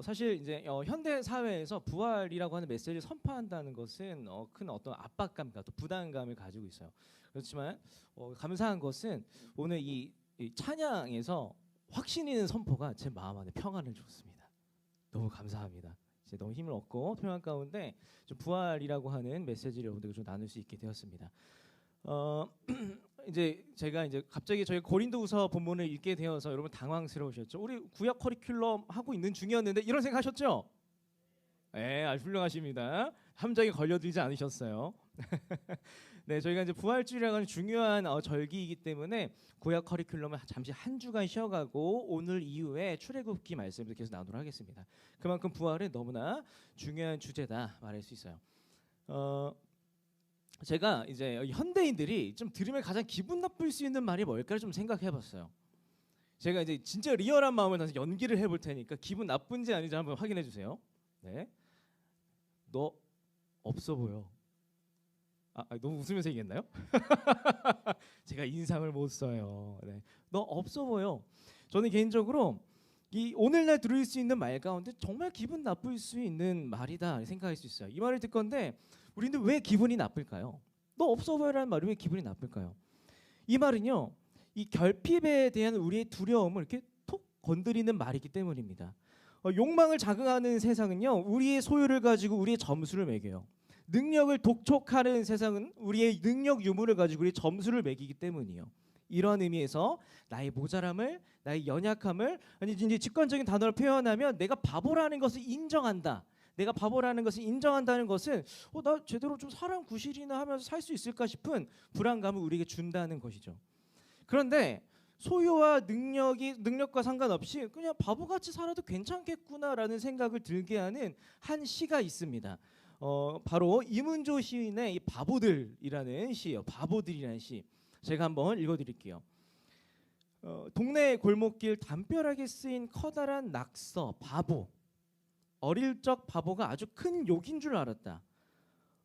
사실 이제 현대 사회에서 부활이라고 하는 메시지를 선포한다는 것은 큰 어떤 압박감과 또 부담감을 가지고 있어요. 그렇지만 감사한 것은 오늘 이 찬양에서 확신 있는 선포가 제 마음 안에 평안을 줬습니다. 너무 감사합니다. 이제 너무 힘을 얻고 평안 가운데 좀 부활이라고 하는 메시지를 여러분들과 좀 나눌 수 있게 되었습니다. 이제 제가 이제 갑자기 저희 고린도후서 본문을 읽게 되어서 여러분 당황스러우셨죠? 우리 구약 커리큘럼 하고 있는 중이었는데 이런 생각하셨죠? 네, 아주 훌륭하십니다. 함정에 걸려들지 않으셨어요. 네, 저희가 이제 부활주일이라고 하는 중요한 절기이기 때문에 구약 커리큘럼을 잠시 한 주간 쉬어가고 오늘 이후에 출애굽기 말씀을 계속 나누도록 하겠습니다. 그만큼 부활은 너무나 중요한 주제다 말할 수 있어요. 제가 이제 현대인들이 좀 들으면 가장 기분 나쁠 수 있는 말이 뭘까 좀 생각해봤어요. 제가 이제 진짜 리얼한 마음을 다해서 연기를 해볼 테니까 기분 나쁜지 아닌지 한번 확인해 주세요. 네, 너 없어 보여. 너무 웃으면서 얘기했나요? 제가 인상을 못 써요. 네, 너 없어 보여. 저는 개인적으로 이 오늘날 들을 수 있는 말 가운데 정말 기분 나쁠 수 있는 말이다 생각할 수 있어요. 이 말을 듣건데 우리는 왜 기분이 나쁠까요? 너 없어 보여라는 말이 왜 기분이 나쁠까요? 이 말은요, 이 결핍에 대한 우리의 두려움을 이렇게 톡 건드리는 말이기 때문입니다. 욕망을 자극하는 세상은요, 우리의 소유를 가지고 우리의 점수를 매겨요. 능력을 독촉하는 세상은 우리의 능력 유무를 가지고 우리의 점수를 매기기 때문이에요. 이러한 의미에서 나의 모자람을, 나의 연약함을, 아니 이제 직관적인 단어로 표현하면 내가 바보라는 것을 인정한다. 내가 바보라는 것을 인정한다는 것은 나 제대로 좀 사람 구실이나 하면서 살 수 있을까 싶은 불안감을 우리에게 준다는 것이죠. 그런데 소유와 능력과 상관없이 그냥 바보같이 살아도 괜찮겠구나라는 생각을 들게 하는 한 시가 있습니다. 바로 이문조 시인의 이 바보들이라는 시예요. 바보들이라는 시. 제가 한번 읽어드릴게요. 동네 골목길 담벼락에 쓰인 커다란 낙서 바보. 어릴 적 바보가 아주 큰 욕인 줄 알았다.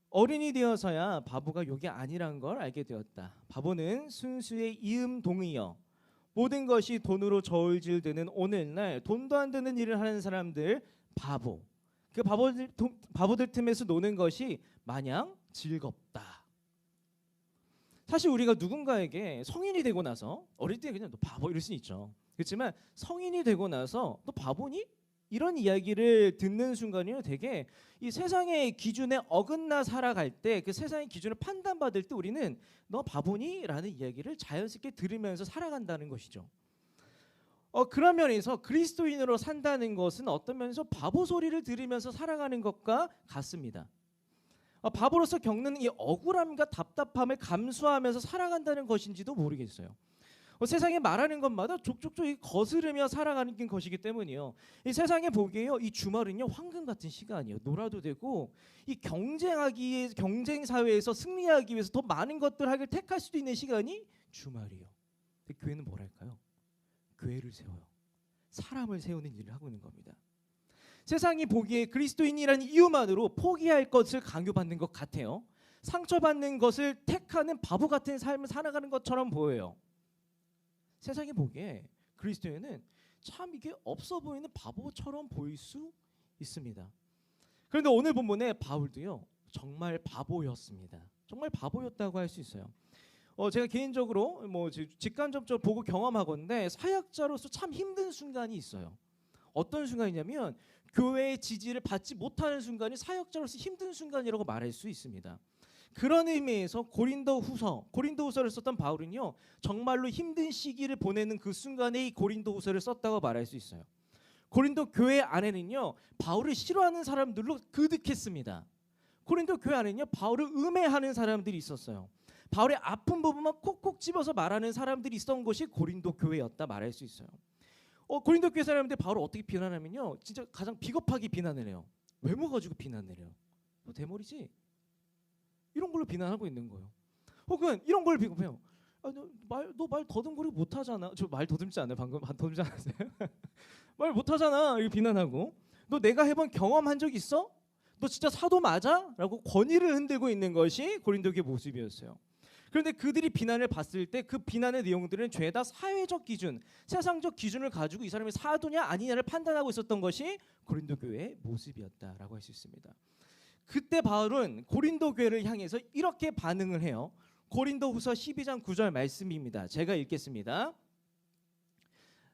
어른이 되어서야 바보가 욕이 아니란 걸 알게 되었다. 바보는 순수의 이음동의어. 모든 것이 돈으로 저울질되는 오늘날 돈도 안 되는 일을 하는 사람들 바보. 그 바보들 틈에서 노는 것이 마냥 즐겁다. 사실 우리가 누군가에게 성인이 되고 나서 어릴 때 그냥 너 바보 이럴 수 있죠. 그렇지만 성인이 되고 나서 너 바보니? 이런 이야기를 듣는 순간이요, 되게 이 세상의 기준에 어긋나 살아갈 때 그 세상의 기준을 판단받을 때 우리는 너 바보니? 라는 이야기를 자연스럽게 들으면서 살아간다는 것이죠. 그런 면에서 그리스도인으로 산다는 것은 어떤 면에서 바보 소리를 들으면서 살아가는 것과 같습니다. 바보로서 겪는 이 억울함과 답답함을 감수하면서 살아간다는 것인지도 모르겠어요. 세상에 말하는 것마다 족족족 거스르며 살아가는 것이기 때문이요. 이 세상에 보기에요, 이 주말은요 황금 같은 시간이에요. 놀아도 되고 이 경쟁 사회에서 승리하기 위해서 더 많은 것들을 택할 수도 있는 시간이 주말이에요. 근데 교회는 뭐랄까요? 교회를 세워요. 사람을 세우는 일을 하고 있는 겁니다. 세상이 보기에 그리스도인이라는 이유만으로 포기할 것을 강요받는 것 같아요. 상처받는 것을 택하는 바보 같은 삶을 살아가는 것처럼 보여요. 세상이 보기에 그리스도인은 참 이게 없어 보이는 바보처럼 보일 수 있습니다. 그런데 오늘 본문에 바울도요 정말 바보였습니다. 정말 바보였다고 할 수 있어요. 제가 개인적으로 직간접적으로 보고 경험하건데 사역자로서 참 힘든 순간이 있어요. 어떤 순간이냐면 교회의 지지를 받지 못하는 순간이 사역자로서 힘든 순간이라고 말할 수 있습니다. 그런 의미에서 고린도후서를 썼던 바울은요 정말로 힘든 시기를 보내는 그 순간에 이 고린도후서를 썼다고 말할 수 있어요. 고린도 교회 안에는요 바울을 싫어하는 사람들로 그득했습니다. 고린도 교회 안에는요 바울을 음해하는 사람들이 있었어요. 바울의 아픈 부분만 콕콕 집어서 말하는 사람들이 있었던 것이 고린도 교회였다 말할 수 있어요. 고린도 교회 사람들 바울을 어떻게 비난하면요 진짜 가장 비겁하게 비난을 해요. 외모 가지고 비난을 해요. 너 대머리지? 이런 걸로 비난하고 있는 거예요. 혹은 이런 걸 비겁해요. 너 말 더듬거리고 못하잖아. 저 말 더듬지 않아요? 방금 더듬지 않았어요? 말 못하잖아. 이렇게 비난하고. 너 내가 해본 경험한 적 있어? 너 진짜 사도 맞아? 라고 권위를 흔들고 있는 것이 고린도교의 모습이었어요. 그런데 그들이 비난을 받을 때 그 비난의 내용들은 죄다 사회적 기준, 세상적 기준을 가지고 이 사람이 사도냐 아니냐를 판단하고 있었던 것이 고린도 교회의 모습이었다라고 할 수 있습니다. 그때 바울은 고린도 교회를 향해서 이렇게 반응을 해요. 고린도후서 12장 9절 말씀입니다. 제가 읽겠습니다.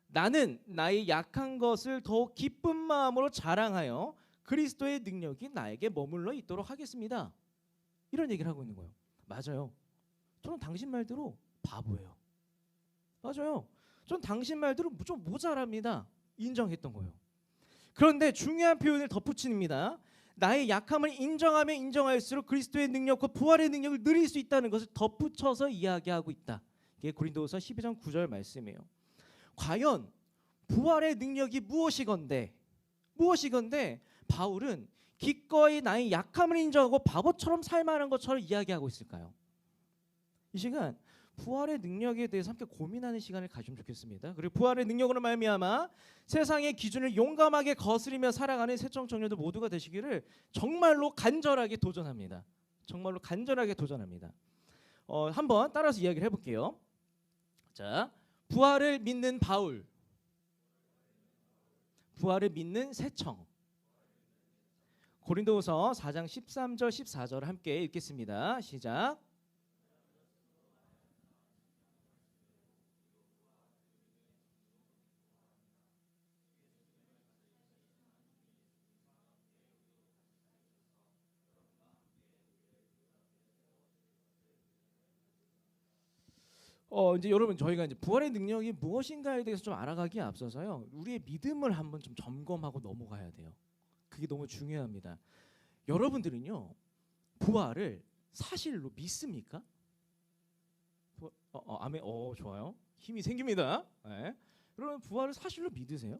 나는 나의 약한 것을 더욱 기쁜 마음으로 자랑하여 그리스도의 능력이 나에게 머물러 있도록 하겠습니다. 이런 얘기를 하고 있는 거예요. 맞아요. 저는 당신 말대로 바보예요. 맞아요. 전 당신 말대로 좀 모자랍니다. 인정했던 거예요. 그런데 중요한 표현을 덧붙입니다. 나의 약함을 인정하면 인정할수록 그리스도의 능력과 부활의 능력을 누릴 수 있다는 것을 덧붙여서 이야기하고 있다. 이게 고린도후서 12장 9절 말씀이에요. 과연 부활의 능력이 무엇이건데 바울은 기꺼이 나의 약함을 인정하고 바보처럼 살만한 것처럼 이야기하고 있을까요? 이 시간 부활의 능력에 대해서 함께 고민하는 시간을 가지면 좋겠습니다. 그리고 부활의 능력으로 말미암아 세상의 기준을 용감하게 거스리며 살아가는 새청 청년들 모두가 되시기를 정말로 간절하게 도전합니다. 정말로 간절하게 도전합니다. 한번 따라서 이야기를 해볼게요. 자, 부활을 믿는 바울, 부활을 믿는 새청. 고린도후서 4장 13절 14절 함께 읽겠습니다. 시작. 이제 여러분 저희가 이제 부활의 능력이 무엇인가에 대해서 좀 알아가기에 앞서서요. 우리의 믿음을 한번 좀 점검하고 넘어가야 돼요. 그게 너무 중요합니다. 여러분들은요. 부활을 사실로 믿습니까? 아멘. 좋아요. 힘이 생깁니다. 네. 여러분 부활을 사실로 믿으세요?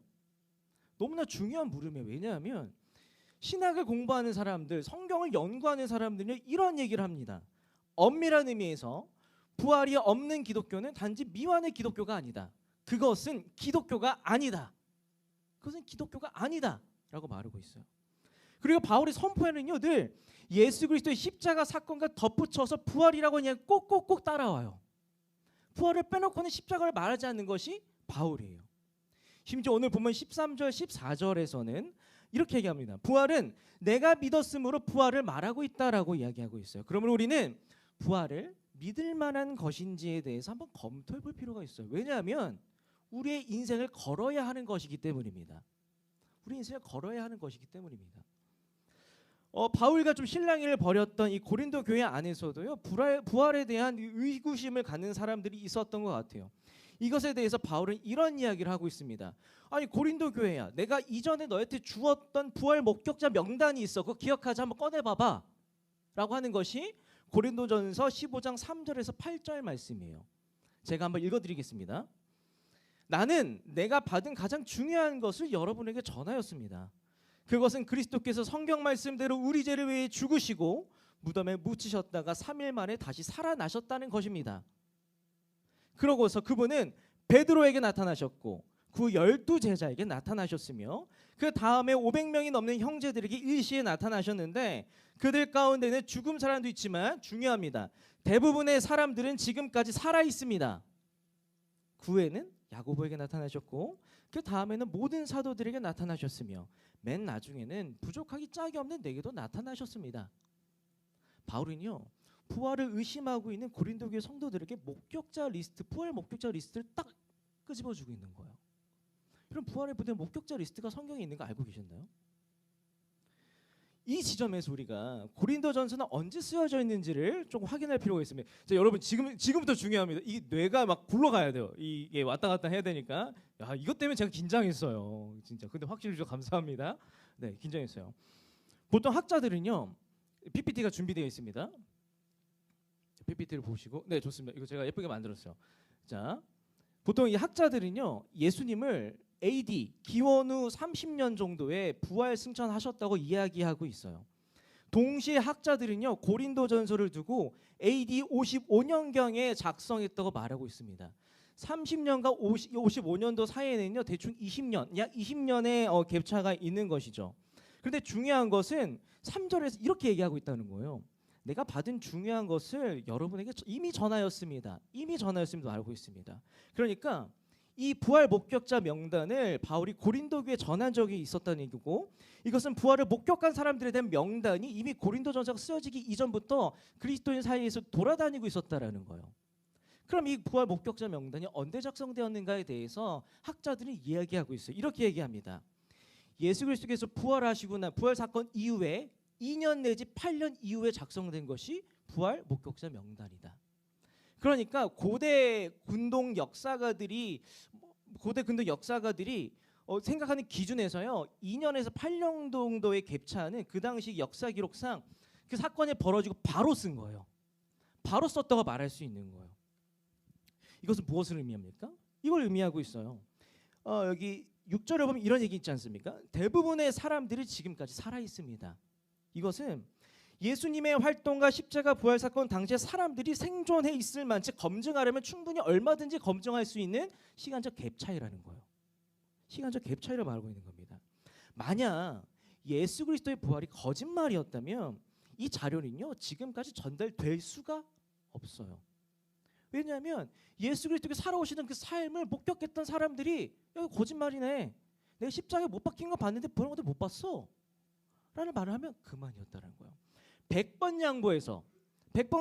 너무나 중요한 물음이에요. 왜냐하면 신학을 공부하는 사람들, 성경을 연구하는 사람들은 이런 얘기를 합니다. 엄밀한 의미에서 부활이 없는 기독교는 단지 미완의 기독교가 아니다. 그것은 기독교가 아니다. 그것은 기독교가 아니다 라고 말하고 있어요. 그리고 바울이 선포하는요 늘 예수 그리스도의 십자가 사건과 덧붙여서 부활이라고 그냥 꼭꼭꼭 따라와요. 부활을 빼놓고는 십자가를 말하지 않는 것이 바울이에요. 심지어 오늘 보면 13절 14절에서는 이렇게 얘기합니다. 부활은 내가 믿었으므로 부활을 말하고 있다라고 이야기하고 있어요. 그러므로 우리는 부활을 믿을 만한 것인지에 대해서 한번 검토해 볼 필요가 있어요. 왜냐하면 우리의 인생을 걸어야 하는 것이기 때문입니다. 우리 인생을 걸어야 하는 것이기 때문입니다. 바울과 좀 실랑이를 벌였던 이 고린도 교회 안에서도요 부활에 대한 의구심을 갖는 사람들이 있었던 것 같아요. 이것에 대해서 바울은 이런 이야기를 하고 있습니다. 아니 고린도 교회야, 내가 이전에 너한테 주었던 부활 목격자 명단이 있어. 그거 기억하자, 한번 꺼내봐봐 라고 하는 것이 고린도전서 15장 3절에서 8절 말씀이에요. 제가 한번 읽어드리겠습니다. 나는 내가 받은 가장 중요한 것을 여러분에게 전하였습니다. 그것은 그리스도께서 성경 말씀대로 우리 죄를 위해 죽으시고 무덤에 묻히셨다가 3일 만에 다시 살아나셨다는 것입니다. 그러고서 그분은 베드로에게 나타나셨고 그 12제자에게 나타나셨으며 그 다음에 500명이 넘는 형제들에게 일시에 나타나셨는데 그들 가운데는 죽은 사람도 있지만 중요합니다. 대부분의 사람들은 지금까지 살아 있습니다. 그 후에는 야고보에게 나타나셨고 그 다음에는 모든 사도들에게 나타나셨으며 맨 나중에는 부족하기 짝이 없는 내게도 나타나셨습니다. 바울은요 부활을 의심하고 있는 고린도 교회 성도들에게 목격자 리스트, 부활 목격자 리스트를 딱 끄집어주고 있는 거예요. 그럼 부활의 부대 목격자 리스트가 성경에 있는 거 알고 계셨나요? 이 지점에서 우리가 고린도전서는 언제 쓰여져 있는지를 좀 확인할 필요가 있습니다. 자, 여러분 지금부터 중요합니다. 이 뇌가 막 굴러가야 돼요. 이게 왔다 갔다 해야 되니까. 야, 이것 때문에 제가 긴장했어요. 진짜. 근데 확실히 좀 감사합니다. 네, 긴장했어요. 보통 학자들은요 PPT가 준비되어 있습니다. PPT를 보시고, 네 좋습니다. 이거 제가 예쁘게 만들었어요. 자, 보통 이 학자들은요 예수님을 AD 기원 후 30년 정도에 부활 승천하셨다고 이야기하고 있어요. 동시에 학자들은요 고린도전서를 두고 AD 55년경에 작성했다고 말하고 있습니다. 30년과 55년도 사이에는요 대충 20년, 약 20년의 갭차가 있는 것이죠. 그런데 중요한 것은 3절에서 이렇게 얘기하고 있다는 거예요. 내가 받은 중요한 것을 여러분에게 이미 전하였습니다. 이미 전하였음도 알고 있습니다. 그러니까 이 부활 목격자 명단을 바울이 고린도 교회에 전한 적이 있었다는 얘기고, 이것은 부활을 목격한 사람들에 대한 명단이 이미 고린도전서가 쓰여지기 이전부터 그리스도인 사이에서 돌아다니고 있었다라는 거예요. 그럼 이 부활 목격자 명단이 언제 작성되었는가에 대해서 학자들이 이야기하고 있어요. 이렇게 얘기합니다. 예수 그리스도께서 부활하시고 난 부활 사건 이후에 2년 내지 8년 이후에 작성된 것이 부활 목격자 명단이다. 그러니까 고대 군동 역사가들이 생각하는 기준에서요, 2년에서 8년 정도의 갭차는 그 당시 역사 기록상 그 사건이 벌어지고 바로 쓴 거예요. 바로 썼다고 말할 수 있는 거예요. 이것은 무엇을 의미합니까? 이걸 의미하고 있어요. 여기 6절에 보면 이런 얘기 있지 않습니까? 대부분의 사람들이 지금까지 살아 있습니다. 이것은 예수님의 활동과 십자가 부활 사건 당시에 사람들이 생존해 있을 만치 검증하려면 충분히 얼마든지 검증할 수 있는 시간적 갭 차이라는 거예요. 시간적 갭 차이를 말하고 있는 겁니다. 만약 예수 그리스도의 부활이 거짓말이었다면 이 자료는요, 지금까지 전달될 수가 없어요. 왜냐하면 예수 그리스도가 살아오시는 그 삶을 목격했던 사람들이 야, 거짓말이네, 내가 십자가에 못 박힌 거 봤는데 그런 것도 못 봤어 라는 말을 하면 그만이었다는 거예요. 100번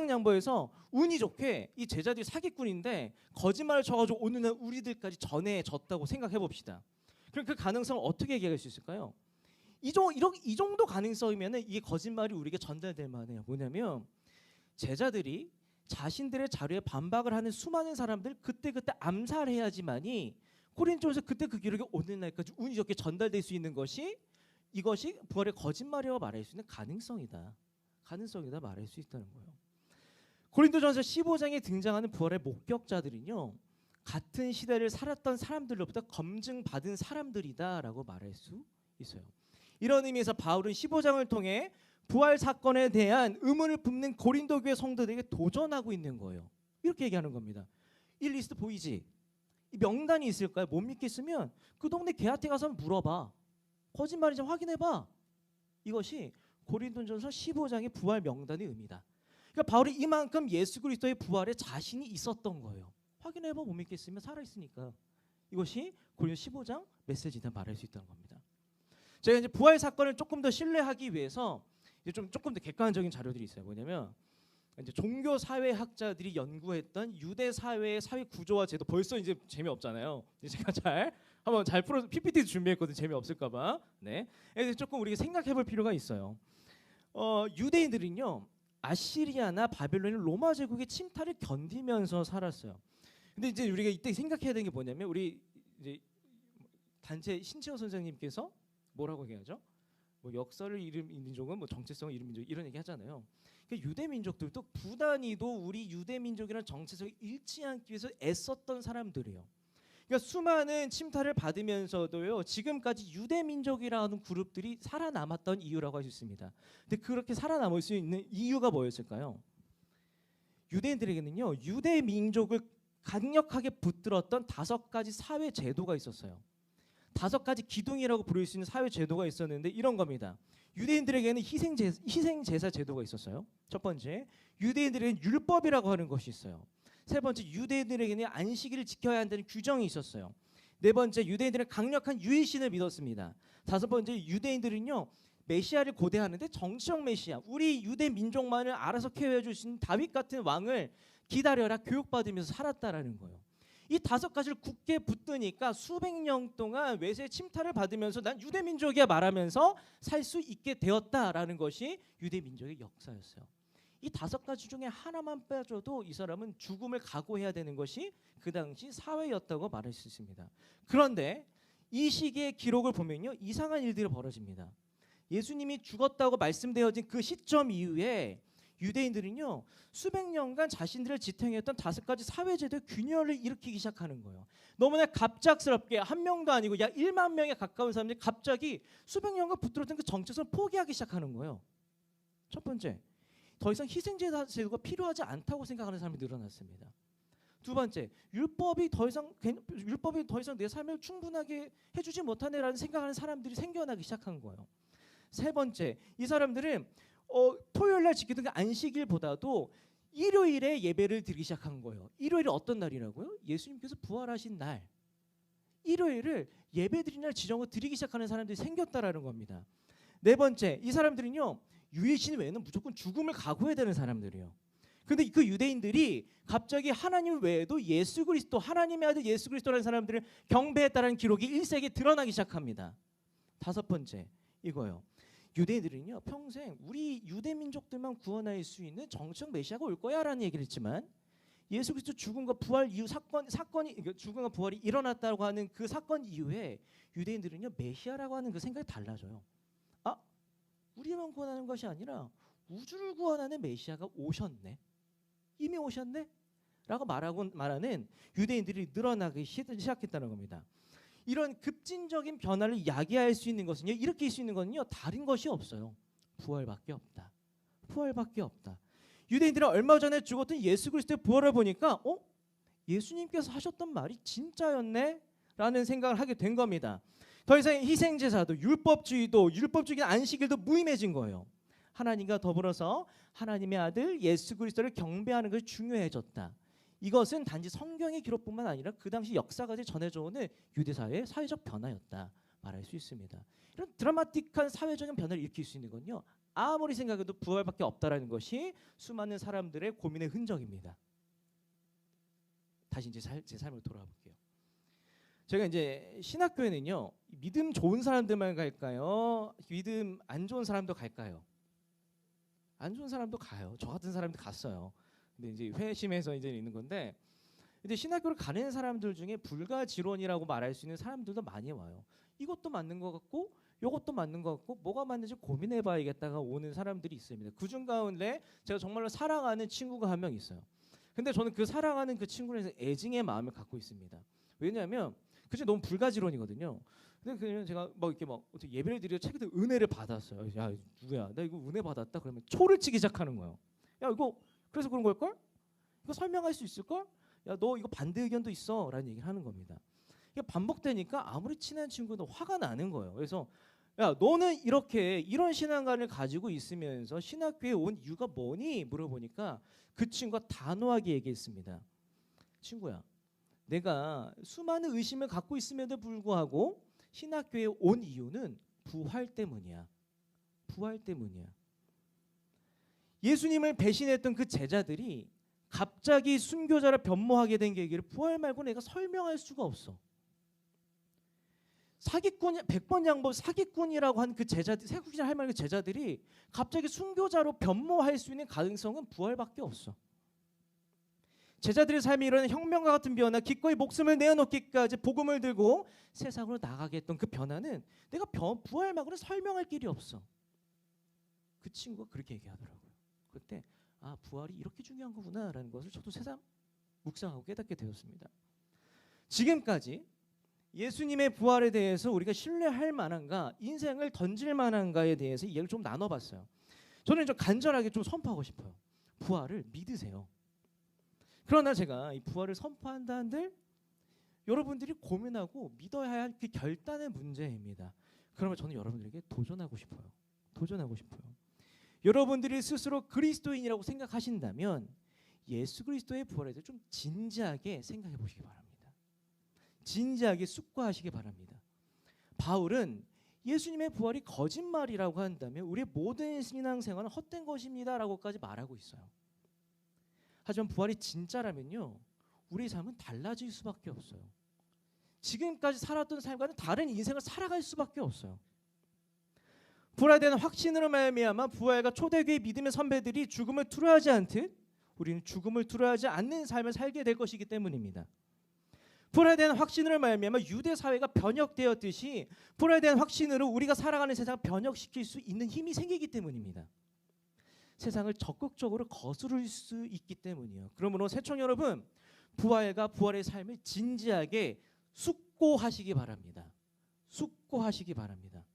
양보해서 운이 좋게 이 제자들이 사기꾼인데 거짓말을 쳐가지고 오늘 날 우리들까지 전해졌다고 생각해 봅시다. 그럼 그 가능성을 어떻게 얘기할 수 있을까요? 이 정도 가능성이면 이게 거짓말이 우리에게 전달될 만해요. 뭐냐면 제자들이 자신들의 자료에 반박을 하는 수많은 사람들 그때그때 암살해야지만이 고린도전서 그때 그 기록이 오늘날까지 운이 좋게 전달될 수 있는 것이, 이것이 부활의 거짓말이라고 말할 수 있는 가능성이다 말할 수 있다는 거예요. 고린도전서 15장에 등장하는 부활의 목격자들은요, 같은 시대를 살았던 사람들로부터 검증받은 사람들이다라고 말할 수 있어요. 이런 의미에서 바울은 15장을 통해 부활 사건에 대한 의문을 품는 고린도 교회 성도들에게 도전하고 있는 거예요. 이렇게 얘기하는 겁니다. 이 리스트 보이지? 이 명단이 있을까요? 못 믿겠으면 그 동네 걔한테 가서 물어봐. 거짓말인지 확인해봐. 이것이 고린도전서 15장의 부활 명단의 의미다. 그러니까 바울이 이만큼 예수 그리스도의 부활에 자신이 있었던 거예요. 확인해봐. 못 믿겠으면 살아있으니까. 이것이 고린도 15장 메시지다 말할 수 있다는 겁니다. 제가 이제 부활 사건을 조금 더 신뢰하기 위해서 이제 조금 더 객관적인 자료들이 있어요. 뭐냐면 이제 종교 사회학자들이 연구했던 유대 사회의 사회 구조와 제도, 벌써 이제 재미없잖아요. 제가 한번 풀어서 PPT 준비했거든요. 재미없을까봐. 네, 그래서 조금 우리가 생각해볼 필요가 있어요. 유대인들은요, 아시리아나 바벨론의 로마 제국의 침탈을 견디면서 살았어요. 근데 이제 우리가 이때 생각해야 되는 게 뭐냐면, 우리 이제 단체 신채호 선생님께서 뭐라고 얘기하죠? 뭐 역사를 잃은 민족은 뭐 정체성을 잃은 민족, 이런 얘기 하잖아요. 그러니까 유대 민족들도 부단히도 우리 유대 민족이라는 정체성을 잃지 않기 위해서 애썼던 사람들이에요. 그러니까 수많은 침탈을 받으면서도요, 지금까지 유대 민족이라는 그룹들이 살아남았던 이유라고 할 수 있습니다. 근데 그렇게 살아남을 수 있는 이유가 뭐였을까요? 유대인들에게는요, 유대 민족을 강력하게 붙들었던 5가지 사회 제도가 있었어요. 5가지 기둥이라고 부를 수 있는 사회 제도가 있었는데 이런 겁니다. 유대인들에게는 희생제사 제도가 있었어요. 첫 번째, 유대인들에게는 율법이라고 하는 것이 있어요. 세 번째, 유대인들에게는 안식일을 지켜야 한다는 규정이 있었어요. 네 번째, 유대인들은 강력한 유일신을 믿었습니다. 다섯 번째, 유대인들은요, 메시아를 고대하는데 정치적 메시아, 우리 유대 민족만을 알아서 케어해 줄 수 있는 다윗 같은 왕을 기다려라 교육받으면서 살았다라는 거예요. 이 5가지를 굳게 붙드니까 수백 년 동안 외세 침탈을 받으면서 난 유대 민족이야 말하면서 살 수 있게 되었다라는 것이 유대 민족의 역사였어요. 이 5가지 중에 하나만 빠져도 이 사람은 죽음을 각오해야 되는 것이 그 당시 사회였다고 말할 수 있습니다. 그런데 이 시기의 기록을 보면요, 이상한 일들이 벌어집니다. 예수님이 죽었다고 말씀되어진 그 시점 이후에 유대인들은요, 수백 년간 자신들을 지탱했던 5가지 사회제도의 균열을 일으키기 시작하는 거예요. 너무나 갑작스럽게 한 명도 아니고 약 1만 명에 가까운 사람들이 갑자기 수백 년간 붙들었던 그 정체성을 포기하기 시작하는 거예요. 첫 번째, 더 이상 희생제사 제도가 필요하지 않다고 생각하는 사람이 늘어났습니다. 두 번째, 율법이 더 이상 내 삶을 충분하게 해주지 못하네라는 생각하는 사람들이 생겨나기 시작한 거예요. 세 번째, 이 사람들은 토요일 날 지키던 그 안식일보다도 일요일에 예배를 드리기 시작한 거예요. 일요일이 어떤 날이라고요? 예수님께서 부활하신 날. 일요일을 예배드리는 날 지정을 드리기 시작하는 사람들이 생겼다라는 겁니다. 네 번째, 이 사람들은요, 유일신 외에는 무조건 죽음을 각오해야 되는 사람들이에요. 근데 그 유대인들이 갑자기 하나님 외에도 예수 그리스도, 하나님의 아들 예수 그리스도라는 사람들을 경배했다는 기록이 1세기에 드러나기 시작합니다. 다섯 번째, 이거요. 유대인들은요, 평생 우리 유대 민족들만 구원할 수 있는 정치적 메시아가 올 거야라는 얘기를 했지만, 예수 그리스도 죽음과 부활 이후 사건이 죽음과 부활이 일어났다고 하는 그 사건 이후에 유대인들은요, 메시아라고 하는 그 생각이 달라져요. 아, 우리만 구원하는 것이 아니라 우주를 구원하는 메시아가 오셨네, 이미 오셨네 라고 말하는 유대인들이 늘어나기 시작했다는 겁니다. 이런 급진적인 변화를 야기할 수 있는 것은요, 일으킬 수 있는 것은요, 다른 것이 없어요. 부활밖에 없다. 부활밖에 없다. 유대인들은 얼마 전에 죽었던 예수 그리스도의 부활을 보니까 예수님께서 하셨던 말이 진짜였네 라는 생각을 하게 된 겁니다. 더 이상 희생제사도 율법주의도 안식일도 무의미해진 거예요. 하나님과 더불어서 하나님의 아들 예수 그리스도를 경배하는 것이 중요해졌다. 이것은 단지 성경의 기록뿐만 아니라 그 당시 역사가 전해져 오는 유대사회의 사회적 변화였다 말할 수 있습니다. 이런 드라마틱한 사회적인 변화를 일으킬 수 있는 건요, 아무리 생각해도 부활밖에 없다라는 것이 수많은 사람들의 고민의 흔적입니다. 다시 이제 제 삶으로 돌아와 볼게요. 제가 이제 신학교에는요, 믿음 좋은 사람들만 갈까요? 믿음 안 좋은 사람도 갈까요? 안 좋은 사람도 가요. 저 같은 사람도 갔어요. 근데 이제 회심해서 이제 있는 건데, 이제 신학교를 가는 사람들 중에 불가지론이라고 말할 수 있는 사람들도 많이 와요. 이것도 맞는 것 같고 이것도 맞는 것 같고 뭐가 맞는지 고민해봐야겠다가 오는 사람들이 있습니다. 그중 가운데 제가 정말로 사랑하는 친구가 한 명 있어요. 근데 저는 그 사랑하는 그 친구에 애증의 마음을 갖고 있습니다. 왜냐하면 그게 너무 불가지론이거든요. 근데 그냥 제가 이렇게 어떻게 예배를 드려 책에도 은혜를 받았어요. 야, 누구야? 나 이거 은혜 받았다. 그러면 초를 치기 시작하는 거예요. 야, 이거 그래서 그런 걸걸? 이거 설명할 수 있을걸? 야, 너 이거 반대 의견도 있어 라는 얘기를 하는 겁니다. 이게 반복되니까 아무리 친한 친구도 화가 나는 거예요. 그래서 야, 너는 이런 신앙관을 가지고 있으면서 신학교에 온 이유가 뭐니? 물어보니까 그 친구가 단호하게 얘기했습니다. 친구야, 내가 수많은 의심을 갖고 있음에도 불구하고 신학교에 온 이유는 부활 때문이야. 부활 때문이야. 예수님을 배신했던 그 제자들이 갑자기 순교자를 변모하게 된 계기를 부활 말고 내가 설명할 수가 없어. 사기꾼, 100번 양보 사기꾼이라고 한 그 제자들, 사기꾼이라 할 만한 그 제자들이 갑자기 순교자로 변모할 수 있는 가능성은 부활밖에 없어. 제자들의 삶이 이런 혁명과 같은 변화, 기꺼이 목숨을 내어놓기까지 복음을 들고 세상으로 나가게 했던 그 변화는 내가 부활 말고는 설명할 길이 없어. 그 친구가 그렇게 얘기하더라고요. 그때 부활이 이렇게 중요한 거구나라는 것을 저도 새삼 묵상하고 깨닫게 되었습니다. 지금까지 예수님의 부활에 대해서 우리가 신뢰할 만한가, 인생을 던질 만한가에 대해서 이야기를 좀 나눠봤어요. 저는 좀 간절하게 좀 선포하고 싶어요. 부활을 믿으세요. 그러나 제가 이 부활을 선포한다 한들 여러분들이 고민하고 믿어야 할 그 결단의 문제입니다. 그러면 저는 여러분들에게 도전하고 싶어요. 여러분들이 스스로 그리스도인이라고 생각하신다면 예수 그리스도의 부활에 대해서 좀 진지하게 생각해 보시기 바랍니다. 진지하게 숙고하시기 바랍니다. 바울은 예수님의 부활이 거짓말이라고 한다면 우리의 모든 신앙생활은 헛된 것입니다라고까지 말하고 있어요. 하지만 부활이 진짜라면요, 우리 삶은 달라질 수밖에 없어요. 지금까지 살았던 삶과는 다른 인생을 살아갈 수밖에 없어요. 부활에 대한 확신으로 말미암아 부활과 초대교회 믿음의 선배들이 죽음을 두려워하지 않듯 우리는 죽음을 두려워하지 않는 삶을 살게 될 것이기 때문입니다. 부활에 대한 확신으로 말미암아 유대 사회가 변혁되었듯이 부활에 대한 확신으로 우리가 살아가는 세상을 변혁시킬 수 있는 힘이 생기기 때문입니다. 세상을 적극적으로 거스를 수 있기 때문이에요. 그러므로 새청 여러분, 부활과 부활의 삶을 진지하게 숙고하시기 바랍니다. 숙고하시기 바랍니다.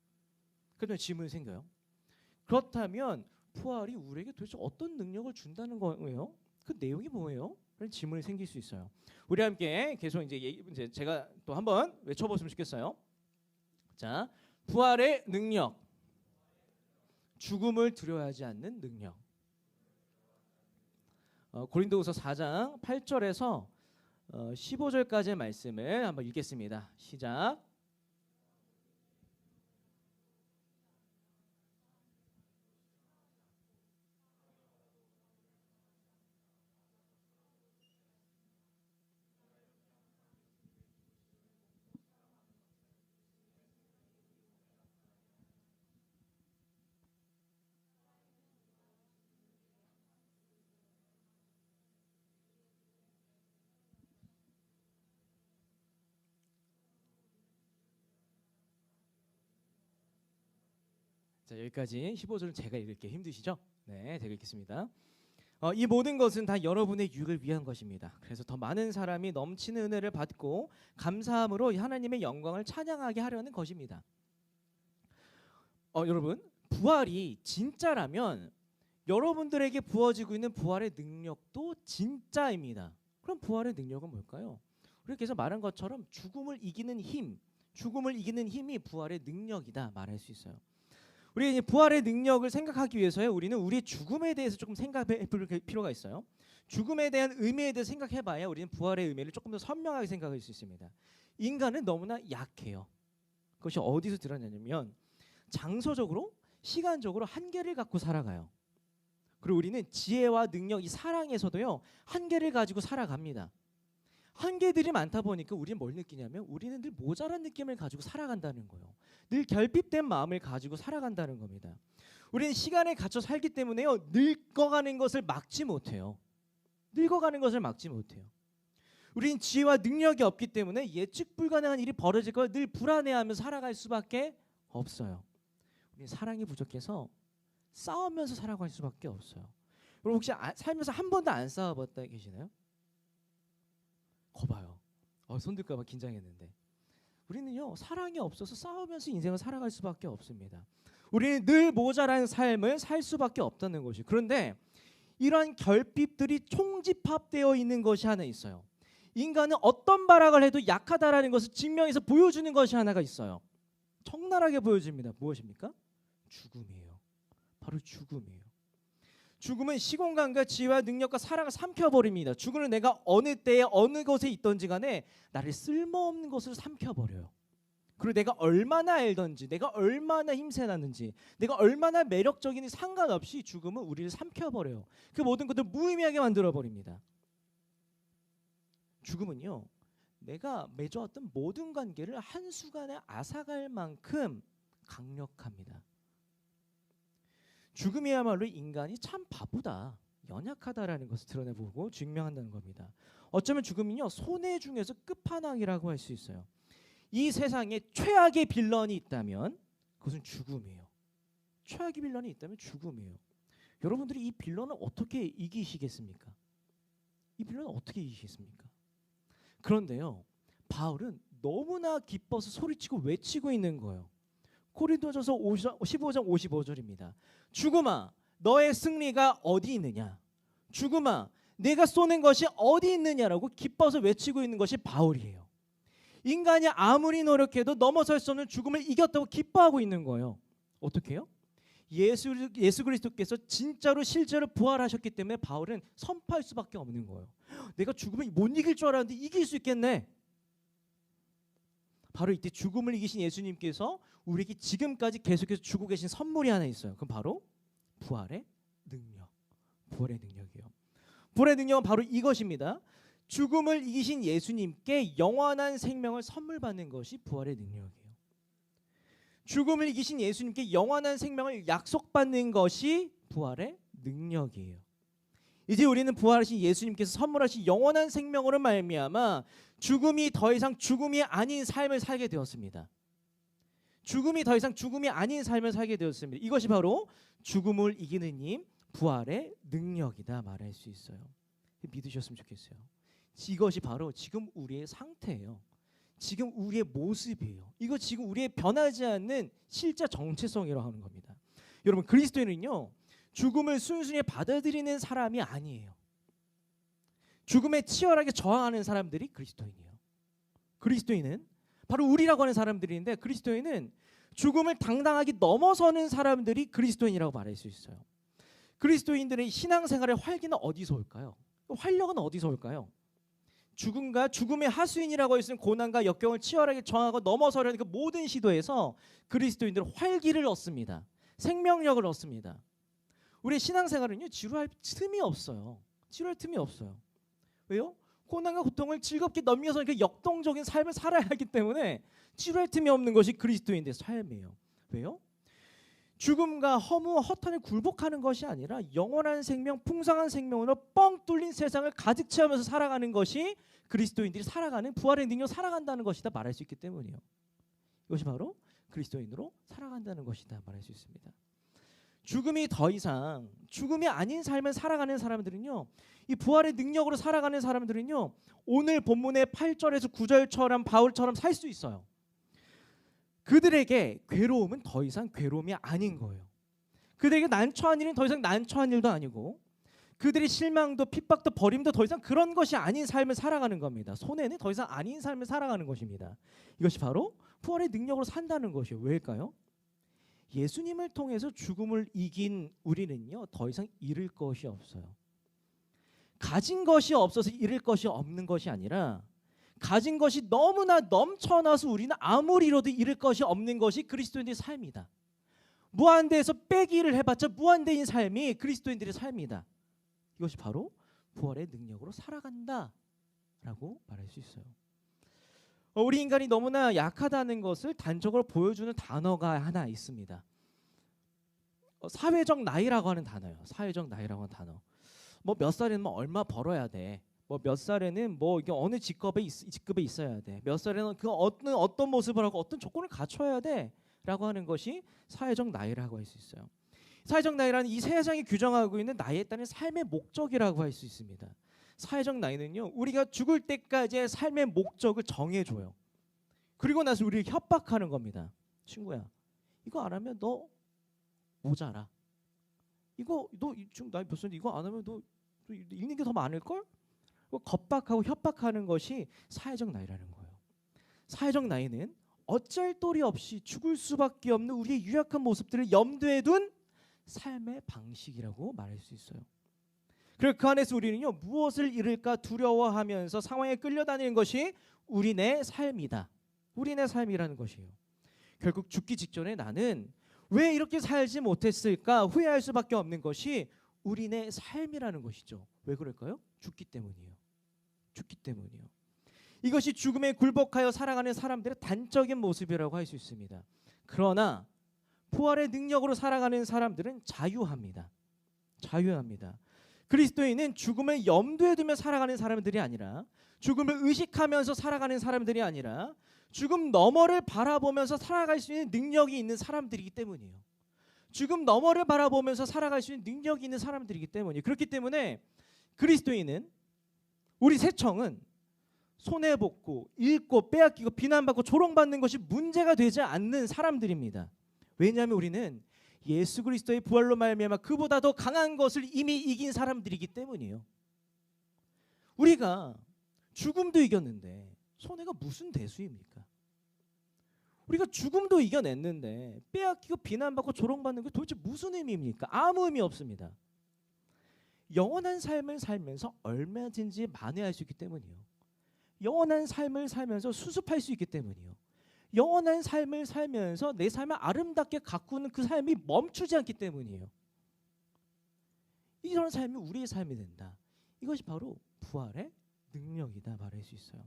그러면 질문이 생겨요. 그렇다면 부활이 우리에게 도대체 어떤 능력을 준다는 거예요? 그 내용이 뭐예요? 그런 질문이 생길 수 있어요. 우리 함께 계속 이제 제가 또 한번 외쳐보시면 좋겠어요. 자, 부활의 능력. 죽음을 두려워하지 않는 능력. 고린도후서 4장 8절에서 15절까지의 말씀을 한번 읽겠습니다. 시작. 자, 여기까지 15절은 제가 읽을게 힘드시죠? 네, 제가 읽겠습니다. 이 모든 것은 다 여러분의 유익을 위한 것입니다. 그래서 더 많은 사람이 넘치는 은혜를 받고 감사함으로 하나님의 영광을 찬양하게 하려는 것입니다. 여러분, 부활이 진짜라면 여러분들에게 부어지고 있는 부활의 능력도 진짜입니다. 그럼 부활의 능력은 뭘까요? 우리께서 말한 것처럼 죽음을 이기는 힘이 부활의 능력이다 말할 수 있어요. 우리 이제 부활의 능력을 생각하기 위해서요, 우리는 우리의 죽음에 대해서 조금 생각해 볼 필요가 있어요. 죽음에 대한 의미에 대해서 생각해봐야 우리는 부활의 의미를 조금 더 선명하게 생각할 수 있습니다. 인간은 너무나 약해요. 그것이 어디서 드러나냐면 장소적으로, 시간적으로 한계를 갖고 살아가요. 그리고 우리는 지혜와 능력, 이 사랑에서도요 한계를 가지고 살아갑니다. 한계들이 많다 보니까 우리는 뭘 느끼냐면 우리는 늘 모자란 느낌을 가지고 살아간다는 거예요. 늘 결핍된 마음을 가지고 살아간다는 겁니다. 우리는 시간에 갇혀 살기 때문에요, 늙어가는 것을 막지 못해요. 우리는 지혜와 능력이 없기 때문에 예측 불가능한 일이 벌어질 걸 늘 불안해하면서 살아갈 수밖에 없어요. 우리는 사랑이 부족해서 싸우면서 살아갈 수밖에 없어요. 여러분 혹시 살면서 한 번도 안 싸워봤다 계시나요? 거봐요. 손들까봐 긴장했는데. 우리는요 사랑이 없어서 싸우면서 인생을 살아갈 수밖에 없습니다. 우리는 늘 모자란 삶을 살 수밖에 없다는 것이. 그런데 이러한 결핍들이 총집합되어 있는 것이 하나 있어요. 인간은 어떤 발악을 해도 약하다라는 것을 증명해서 보여주는 것이 하나가 있어요. 적나라하게 보여집니다. 무엇입니까? 죽음이에요. 바로 죽음이에요. 죽음은 시공간과 지혜와 능력과 사랑을 삼켜버립니다. 죽음은 내가 어느 때에 어느 곳에 있든지 간에 나를 쓸모없는 것으로 삼켜버려요. 그리고 내가 얼마나 알든지, 내가 얼마나 힘세놨는지, 내가 얼마나 매력적인지 상관없이 죽음은 우리를 삼켜버려요. 그 모든 것을 무의미하게 만들어버립니다. 죽음은요, 내가 맺어왔던 모든 관계를 한순간에 앗아갈 만큼 강력합니다. 죽음이야말로 인간이 참 바보다, 연약하다라는 것을 드러내보고 증명한다는 겁니다. 어쩌면 죽음은요 손해 중에서 끝판왕이라고 할 수 있어요. 이 세상에 최악의 빌런이 있다면 그것은 죽음이에요. 최악의 빌런이 있다면 죽음이에요. 여러분들이 이 빌런을 어떻게 이기시겠습니까? 이 빌런을 어떻게 이기시겠습니까? 그런데요, 바울은 너무나 기뻐서 소리치고 외치고 있는 거예요. 고린도전서 15장 55절입니다. 죽음아, 너의 승리가 어디 있느냐? 죽음아, 내가 쏘는 것이 어디 있느냐라고 기뻐서 외치고 있는 것이 바울이에요. 인간이 아무리 노력해도 넘어설 수 없는 죽음을 이겼다고 기뻐하고 있는 거예요. 어떻게 해요? 예수 그리스도께서 진짜로 실제로 부활하셨기 때문에 바울은 선포할 수밖에 없는 거예요. 내가 죽음을 못 이길 줄 알았는데 이길 수 있겠네. 바로 이때 죽음을 이기신 예수님께서 우리에게 지금까지 계속해서 주고 계신 선물이 하나 있어요. 그럼 바로 부활의 능력. 부활의 능력이에요. 부활의 능력은 바로 이것입니다. 죽음을 이기신 예수님께 영원한 생명을 선물 받는 것이 부활의 능력이에요. 죽음을 이기신 예수님께 영원한 생명을 약속받는 것이 부활의 능력이에요. 이제 우리는 부활하신 예수님께서 선물하신 영원한 생명으로 말미암아 죽음이 더 이상 죽음이 아닌 삶을 살게 되었습니다. 죽음이 더 이상 죽음이 아닌 삶을 살게 되었습니다. 이것이 바로 죽음을 이기는 힘, 부활의 능력이다 말할 수 있어요. 믿으셨으면 좋겠어요. 이것이 바로 지금 우리의 상태예요. 지금 우리의 모습이에요. 이거 지금 우리의 변하지 않는 실제 정체성이라고 하는 겁니다. 여러분, 그리스도인은요 죽음을 순순히 받아들이는 사람이 아니에요. 죽음에 치열하게 저항하는 사람들이 그리스도인이에요. 그리스도인은 바로 우리라고 하는 사람들인데, 그리스도인은 죽음을 당당하게 넘어서는 사람들이 그리스도인이라고 말할 수 있어요. 그리스도인들의 신앙생활의 활기는 어디서 올까요? 활력은 어디서 올까요? 죽음과 죽음의 하수인이라고 할 수 있는 고난과 역경을 치열하게 저항하고 넘어서려는 그 모든 시도에서 그리스도인들은 활기를 얻습니다. 생명력을 얻습니다. 우리의 신앙생활은요, 지루할 틈이 없어요. 지루할 틈이 없어요. 왜요? 고난과 고통을 즐겁게 넘겨서 이렇게 역동적인 삶을 살아야 하기 때문에 지루할 틈이 없는 것이 그리스도인의 삶이에요. 왜요? 죽음과 허무와 허탄을 굴복하는 것이 아니라 영원한 생명, 풍성한 생명으로 뻥 뚫린 세상을 가득 채우면서 살아가는 것이 그리스도인들이 살아가는 부활의 능력 살아간다는 것이다 말할 수 있기 때문이에요. 이것이 바로 그리스도인으로 살아간다는 것이다 말할 수 있습니다. 죽음이 더 이상 죽음이 아닌 삶을 살아가는 사람들은요, 이 부활의 능력으로 살아가는 사람들은요, 오늘 본문의 8절에서 9절처럼 바울처럼 살 수 있어요. 그들에게 괴로움은 더 이상 괴로움이 아닌 거예요. 그들에게 난처한 일은 더 이상 난처한 일도 아니고, 그들의 실망도 핍박도 버림도 더 이상 그런 것이 아닌 삶을 살아가는 겁니다. 손해는 더 이상 아닌 삶을 살아가는 것입니다. 이것이 바로 부활의 능력으로 산다는 것이에요. 왜일까요? 예수님을 통해서 죽음을 이긴 우리는요, 더 이상 잃을 것이 없어요. 가진 것이 없어서 잃을 것이 없는 것이 아니라 가진 것이 너무나 넘쳐나서 우리는 아무리 잃어도 잃을 것이 없는 것이 그리스도인의 삶이다. 무한대에서 빼기를 해봤자 무한대인 삶이 그리스도인들의 삶이다. 이것이 바로 부활의 능력으로 살아간다라고 말할 수 있어요. 우리 인간이 너무나 약하다는 것을 단적으로 보여주는 단어가 하나 있습니다. 사회적 나이라고 하는 단어예요. 사회적 나이라고 하는 단어. 뭐 몇 살에는 뭐 얼마 벌어야 돼. 뭐 몇 살에는 뭐 이게 어느 직급에 있어야 돼. 몇 살에는 그 어떤 모습을 하고 어떤 조건을 갖춰야 돼라고 하는 것이 사회적 나이라고 할 수 있어요. 사회적 나이라는 이 세상이 규정하고 있는 나이에 따른 삶의 목적이라고 할 수 있습니다. 사회적 나이는요, 우리가 죽을 때까지의 삶의 목적을 정해줘요. 그리고 나서 우리를 협박하는 겁니다. 친구야, 이거 안 하면 너 모자라. 이거 너 지금 나이 몇 살인데 이거 안 하면 너 잃는 게 더 많을걸? 겁박하고 협박하는 것이 사회적 나이라는 거예요. 사회적 나이는 어쩔 도리 없이 죽을 수밖에 없는 우리의 유약한 모습들을 염두에 둔 삶의 방식이라고 말할 수 있어요. 그리고 그 안에서 우리는요, 무엇을 잃을까 두려워하면서 상황에 끌려다니는 것이 우리네 삶이다. 우리네 삶이라는 것이에요. 결국 죽기 직전에 나는 왜 이렇게 살지 못했을까 후회할 수밖에 없는 것이 우리네 삶이라는 것이죠. 왜 그럴까요? 죽기 때문이에요. 죽기 때문이에요. 이것이 죽음에 굴복하여 살아가는 사람들의 단적인 모습이라고 할 수 있습니다. 그러나 부활의 능력으로 살아가는 사람들은 자유합니다. 자유합니다. 그리스도인은 죽음을 염두에 두며 살아가는 사람들이 아니라, 죽음을 의식하면서 살아가는 사람들이 아니라 죽음 너머를 바라보면서 살아갈 수 있는 능력이 있는 사람들이기 때문이에요. 죽음 너머를 바라보면서 살아갈 수 있는 능력이 있는 사람들이기 때문이에요. 그렇기 때문에 그리스도인은, 우리 새청은 손해보고 잃고 빼앗기고 비난받고 조롱받는 것이 문제가 되지 않는 사람들입니다. 왜냐하면 우리는 예수 그리스도의 부활로 말미암아 그보다 더 강한 것을 이미 이긴 사람들이기 때문이에요. 우리가 죽음도 이겼는데 손해가 무슨 대수입니까? 우리가 죽음도 이겨냈는데 빼앗기고 비난받고 조롱받는 게 도대체 무슨 의미입니까? 아무 의미 없습니다. 영원한 삶을 살면서 얼마든지 만회할 수 있기 때문이에요. 영원한 삶을 살면서 수습할 수 있기 때문이에요. 영원한 삶을 살면서 내 삶을 아름답게 가꾸는 그 삶이 멈추지 않기 때문이에요. 이런 삶이 우리의 삶이 된다. 이것이 바로 부활의 능력이다 말할 수 있어요.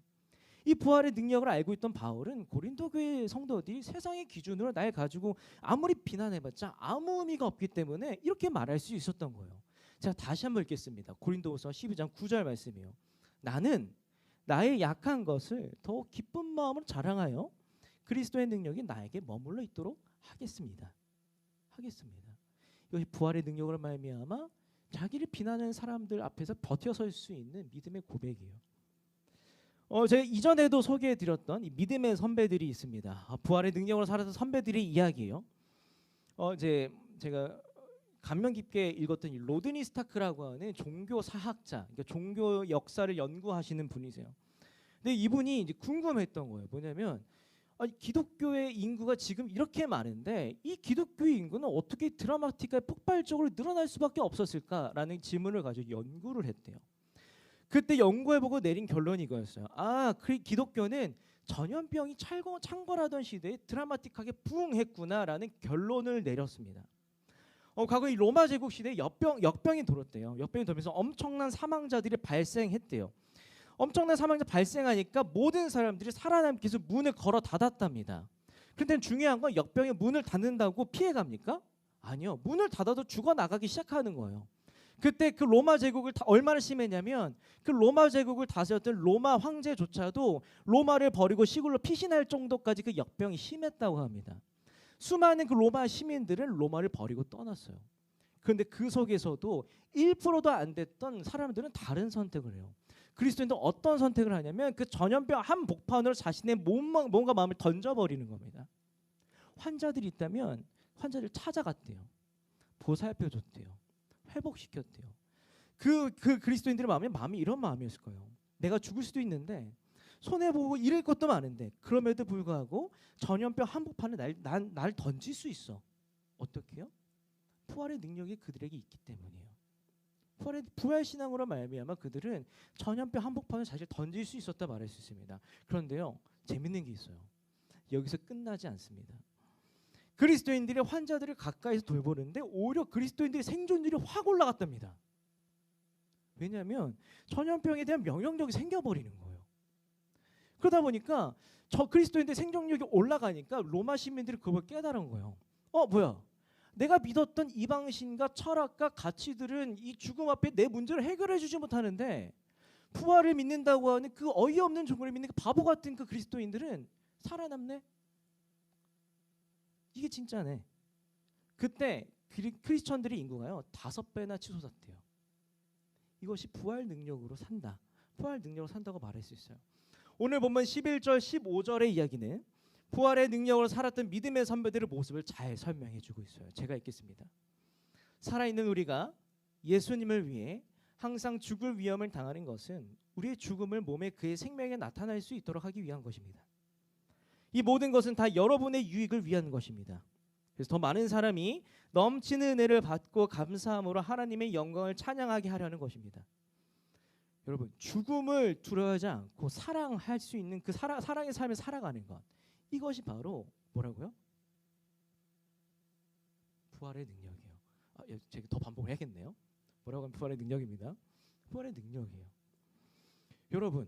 이 부활의 능력을 알고 있던 바울은 고린도 교회 성도들이 세상의 기준으로 날 가지고 아무리 비난해봤자 아무 의미가 없기 때문에 이렇게 말할 수 있었던 거예요. 제가 다시 한번 읽겠습니다. 고린도후서 12장 9절 말씀이요. 나는 나의 약한 것을 더욱 기쁜 마음으로 자랑하여 그리스도의 능력이 나에게 머물러 있도록 하겠습니다. 하겠습니다. 이것이 부활의 능력으로 말미암아 자기를 비난하는 사람들 앞에서 버텨설 수 있는 믿음의 고백이에요. 제가 이전에도 소개해드렸던 이 믿음의 선배들이 있습니다. 부활의 능력으로 살아서 선배들의 이야기예요. 제가 감명 깊게 읽었던 이 로드니 스타크라고 하는 종교 사학자, 그러니까 종교 역사를 연구하시는 분이세요. 근데 이분이 이제 궁금했던 거예요. 뭐냐면 아니, 기독교의 인구가 지금 이렇게 많은데 이 기독교의 인구는 어떻게 드라마틱하게 폭발적으로 늘어날 수밖에 없었을까라는 질문을 가지고 연구를 했대요. 그때 연구해보고 내린 결론이 이거였어요. 기독교는 전염병이 창궐하던 시대에 드라마틱하게 부흥했구나라는 결론을 내렸습니다. 과거 이 로마 제국 시대에 역병이 돌았대요. 역병이 돌면서 엄청난 사망자들이 발생했대요. 엄청난 사망자 발생하니까 모든 사람들이 살아남기 위해서 문을 걸어 닫았답니다. 그런데 중요한 건 역병이 문을 닫는다고 피해갑니까? 아니요. 문을 닫아도 죽어나가기 시작하는 거예요. 그때 그 로마 제국을 얼마나 심했냐면 그 로마 제국을 다스렸던 로마 황제조차도 로마를 버리고 시골로 피신할 정도까지 그 역병이 심했다고 합니다. 수많은 그 로마 시민들은 로마를 버리고 떠났어요. 그런데 그 속에서도 1%도 안 됐던 사람들은 다른 선택을 해요. 그리스도인도 어떤 선택을 하냐면 그 전염병 한복판으로 자신의 몸과 마음을 던져버리는 겁니다. 환자들이 있다면 환자를 찾아갔대요. 보살펴줬대요. 회복시켰대요. 그 그리스도인들의 마음이 이런 마음이었을 거예요. 내가 죽을 수도 있는데 손해보고 잃을 것도 많은데 그럼에도 불구하고 전염병 한복판에 날 던질 수 있어. 어떻게요? 부활의 능력이 그들에게 있기 때문이에요. 부활 신앙으로 말미암아 그들은 전염병 한복판을 사실 던질 수 있었다 말할 수 있습니다. 그런데요, 재밌는 게 있어요. 여기서 끝나지 않습니다. 그리스도인들이 환자들을 가까이서 돌보는데 오히려 그리스도인들의 생존율이 확 올라갔답니다. 왜냐하면 전염병에 대한 면역력이 생겨버리는 거예요. 그러다 보니까 저 그리스도인들의 생존력이 올라가니까 로마 시민들이 그걸 깨달은 거예요. 뭐야? 내가 믿었던 이방신과 철학과 가치들은 이 죽음 앞에 내 문제를 해결해 주지 못하는데 부활을 믿는다고 하는 그 어이없는 종교를 믿는 그 바보 같은 그 그리스도인들은 살아남네? 이게 진짜네. 그때 크리스천들의 인구가요 5배나 치솟았대요. 이것이 부활 능력으로 산다. 부활 능력으로 산다고 말할 수 있어요. 오늘 본문 11절 15절의 이야기는 부활의 능력으로 살았던 믿음의 선배들의 모습을 잘 설명해 주고 있어요. 제가 읽겠습니다. 살아있는 우리가 예수님을 위해 항상 죽을 위험을 당하는 것은 우리의 죽음을 몸에 그의 생명에 나타날 수 있도록 하기 위한 것입니다. 이 모든 것은 다 여러분의 유익을 위한 것입니다. 그래서 더 많은 사람이 넘치는 은혜를 받고 감사함으로 하나님의 영광을 찬양하게 하려는 것입니다. 여러분, 죽음을 두려워하지 않고 사랑할 수 있는 그 사랑의 삶을 살아가는 것, 이것이 바로 뭐라고요? 부활의 능력이에요. 제가 더 반복을 해야겠네요. 뭐라고 하면 부활의 능력입니다. 부활의 능력이에요. 여러분,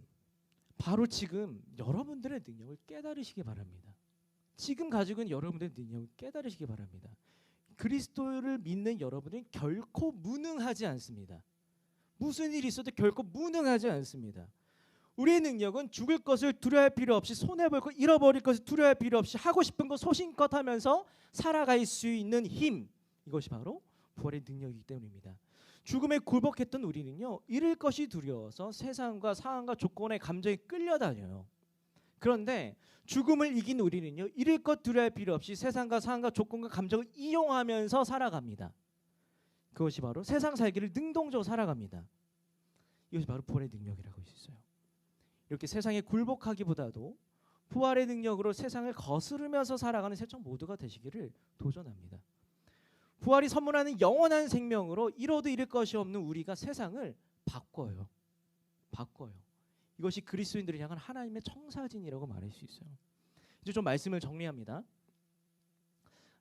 바로 지금 여러분들의 능력을 깨달으시기 바랍니다. 지금 가지고 있는 여러분들의 능력을 깨달으시기 바랍니다. 그리스도를 믿는 여러분은 결코 무능하지 않습니다. 무슨 일이 있어도 결코 무능하지 않습니다. 우리의 능력은 죽을 것을 두려워할 필요 없이, 손해볼 것, 잃어버릴 것을 두려워할 필요 없이 하고 싶은 거 소신껏 하면서 살아갈 수 있는 힘, 이것이 바로 부활의 능력이기 때문입니다. 죽음에 굴복했던 우리는요, 잃을 것이 두려워서 세상과 상황과 조건의 감정에 끌려다녀요. 그런데 죽음을 이긴 우리는요, 잃을 것 두려워할 필요 없이 세상과 상황과 조건과 감정을 이용하면서 살아갑니다. 그것이 바로 세상 살기를 능동적으로 살아갑니다. 이것이 바로 부활의 능력이라고 할 수 있어요. 이렇게 세상에 굴복하기보다도 부활의 능력으로 세상을 거스르면서 살아가는 세청 모두가 되시기를 도전합니다. 부활이 선물하는 영원한 생명으로 이뤄도 잃을 것이 없는 우리가 세상을 바꿔요. 이것이 그리스도인들을 향한 하나님의 청사진이라고 말할 수 있어요. 이제 좀 말씀을 정리합니다.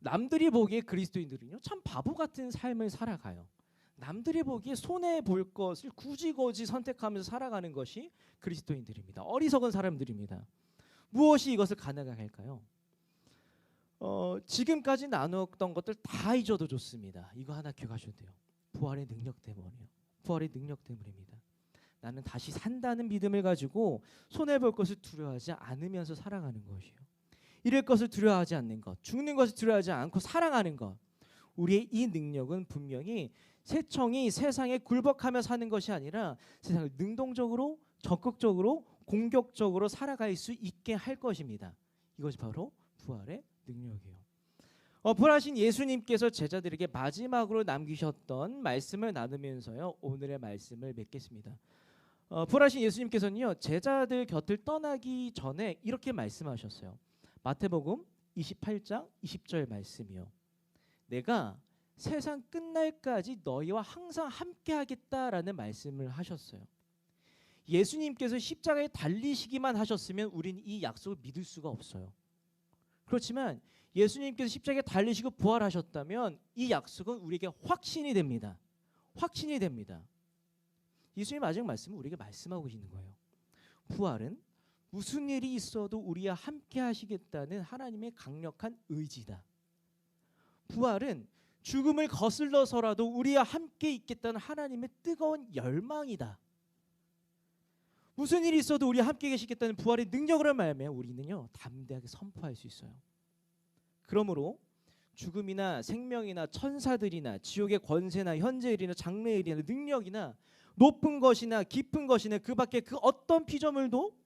남들이 보기에 그리스도인들은요, 참 바보 같은 삶을 살아가요. 남들이 보기에 손해 볼 것을 굳이 선택하면서 살아가는 것이 그리스도인들입니다. 어리석은 사람들입니다. 무엇이 이것을 가능하게 할까요? 지금까지 나누었던 것들 다 잊어도 좋습니다. 이거 하나 기억하셔야 돼요. 부활의 능력 때문이에요. 부활의 능력 때문입니다. 나는 다시 산다는 믿음을 가지고 손해 볼 것을 두려워하지 않으면서 살아가는 것이에요. 잃을 것을 두려워하지 않는 것, 죽는 것을 두려워하지 않고 살아가는 것, 우리의 이 능력은 분명히 세청이 세상에 굴복하며 사는 것이 아니라 세상을 능동적으로, 적극적으로, 공격적으로 살아갈 수 있게 할 것입니다. 이것이 바로 부활의 능력이에요. 부활하신 예수님께서 제자들에게 마지막으로 남기셨던 말씀을 나누면서요, 오늘의 말씀을 맺겠습니다. 부활하신 예수님께서는요, 제자들 곁을 떠나기 전에 이렇게 말씀하셨어요. 마태복음 28장 20절 말씀이요. 내가 세상 끝날까지 너희와 항상 함께 하겠다라는 말씀을 하셨어요. 예수님께서 십자가에 달리시기만 하셨으면 우린 이 약속을 믿을 수가 없어요. 그렇지만 예수님께서 십자가에 달리시고 부활하셨다면 이 약속은 우리에게 확신이 됩니다. 확신이 됩니다. 예수님 마지막 말씀은 우리에게 말씀하고 계시는 거예요. 부활은 무슨 일이 있어도 우리와 함께 하시겠다는 하나님의 강력한 의지다. 부활은 죽음을 거슬러서라도 우리와 함께 있겠다는 하나님의 뜨거운 열망이다. 무슨 일이 있어도 우리와 함께 계시겠다는 부활의 능력으로 말하면 우리는요 담대하게 선포할 수 있어요. 그러므로 죽음이나 생명이나 천사들이나 지옥의 권세나 현재의 일이나 장래의 일이나 능력이나 높은 것이나 깊은 것이나 그 밖에 그 어떤 피조물도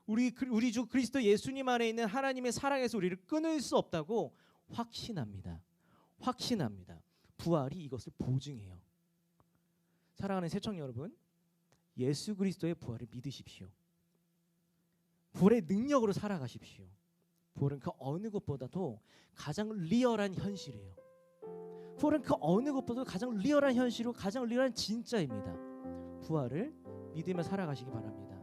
우리 주 그리스도 예수님 안에 있는 하나님의 사랑에서 우리를 끊을 수 없다고 확신합니다. 확신합니다. 부활이 이것을 보증해요. 사랑하는 새청 여러분, 예수 그리스도의 부활을 믿으십시오. 부활의 능력으로 살아가십시오. 부활은 그 어느 것보다도 가장 리얼한 현실이에요. 부활은 그 어느 것보다도 가장 리얼한 현실이고 가장 리얼한 진짜입니다. 부활을 믿으며 살아가시기 바랍니다.